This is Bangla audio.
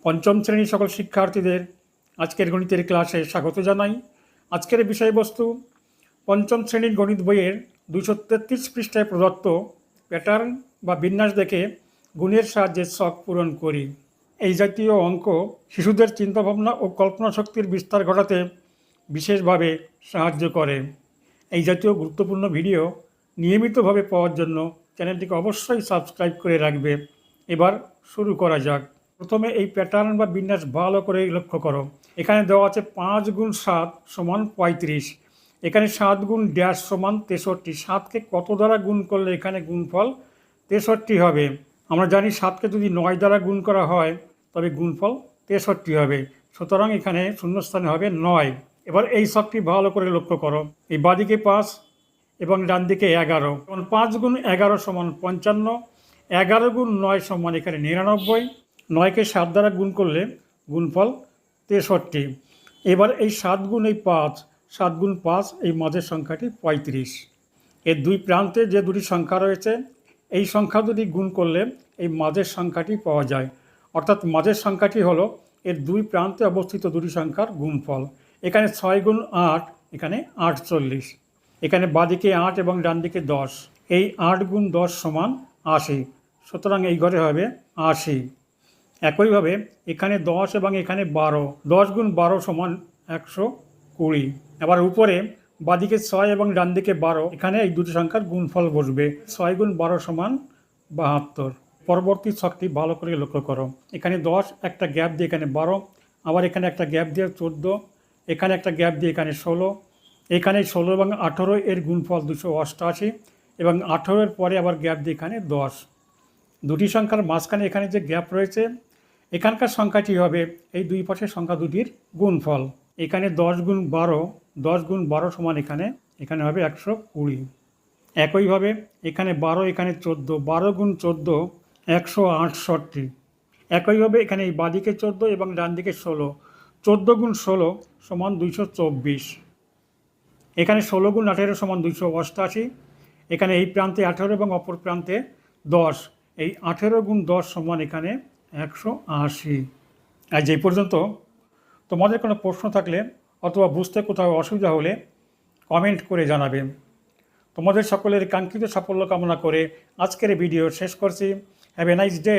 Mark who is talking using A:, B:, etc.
A: পঞ্চম শ্রেণীর সকল শিক্ষার্থীদের আজকের গণিতের ক্লাসে স্বাগত জানাই। আজকের বিষয়বস্তু পঞ্চম শ্রেণীর গণিত বইয়ের 233 পৃষ্ঠায় প্রদত্ত প্যাটার্ন বা বিন্যাস দেখে গুণের সাহায্যে ছক পূরণ করি। এই জাতীয় অঙ্ক শিশুদের চিন্তাভাবনা ও কল্পনা শক্তির বিস্তার ঘটাতে বিশেষভাবে সাহায্য করে। এই জাতীয় গুরুত্বপূর্ণ ভিডিও নিয়মিতভাবে পাওয়ার জন্য চ্যানেলটিকে অবশ্যই সাবস্ক্রাইব করে রাখবে। এবার শুরু করা যাক। প্রথমে এই প্যাটার্ন বা বিন্যাস ভালো করে লক্ষ্য করো। এখানে দেওয়া আছে 5 গুণ 7 সমান 35। এখানে 7 গুণ ড্যাশ সমান 63। 7কে কত দ্বারা গুণ করলে এখানে গুণফল 63 হবে? আমরা জানি 7কে যদি 9 দ্বারা গুণ করা হয় তবে গুণফল 63 হবে। সুতরাং এখানে শূন্যস্থানে হবে 9। এবার এই ছকটি ভালো করে লক্ষ্য করো। এই বাঁদিকে 5 এবং ডান দিকে 11। 5 গুণ 11 সমান 55। 11 গুণ 9 সমান এখানে 99। 9কে 7 দ্বারা গুণ করলে গুণফল 63। এবার এই 7 গুণ এই 5, 7 গুণ 5 এই মাঝের সংখ্যাটি 35। এর দুই প্রান্তে যে দুটি সংখ্যা রয়েছে এই সংখ্যা দুটি গুণ করলে এই মাঝের সংখ্যাটি পাওয়া যায়। অর্থাৎ মাঝের সংখ্যাটি হলো এর দুই প্রান্তে অবস্থিত দুটি সংখ্যার গুণফল। এখানে 6 গুণ 8 এখানে 48। এখানে বাঁদিকে 8 এবং ডান দিকে 10। এই 8 গুণ 10 সমান 80। সুতরাং এই ঘরে হবে 80। একইভাবে এখানে 10 এবং এখানে 12। 10 গুণ 12 সমান 120। আবার উপরে বাঁদিকে 6 এবং ডান দিকে 12। এখানে এই দুটি সংখ্যার গুণফল বসবে। 6 গুণ 12 সমান 72। পরবর্তী ছকটি ভালো করে লক্ষ্য করো। এখানে 10, একটা গ্যাপ দিয়ে এখানে 12, আবার এখানে একটা গ্যাপ দিয়ে 14, এখানে একটা গ্যাপ দিয়ে এখানে 16। এখানে 16 এবং 18 এর গুণফল 288 এবং 18-এর পরে আবার গ্যাপ দিয়ে এখানে 10। দুটি সংখ্যার মাঝখানে এখানে যে গ্যাপ রয়েছে এখানকার সংখ্যাটি হবে এই দুই পাশের সংখ্যা দুটির গুণফল। এখানে 10 গুণ 12, 10 গুণ 12 সমান এখানে হবে 120। একইভাবে এখানে 12, এখানে 14, 12 গুণ 14 168। একইভাবে এখানে এই বাঁদিকে 14 এবং ডান দিকে 16। 14 গুণ 16 সমান 224। এখানে 16 গুণ 18 সমান 288। এখানে এই প্রান্তে 18 এবং অপর প্রান্তে 10। এই 18 গুণ 10 সমান এখানে 180। আর যে পর্যন্ত তোমাদের কোনো প্রশ্ন থাকলে অথবা বুঝতে কোথাও অসুবিধা হলে কমেন্ট করে জানাবে। তোমাদের সকলের কাঙ্ক্ষিত সাফল্য কামনা করে আজকের ভিডিও শেষ করছি। Have a nice day.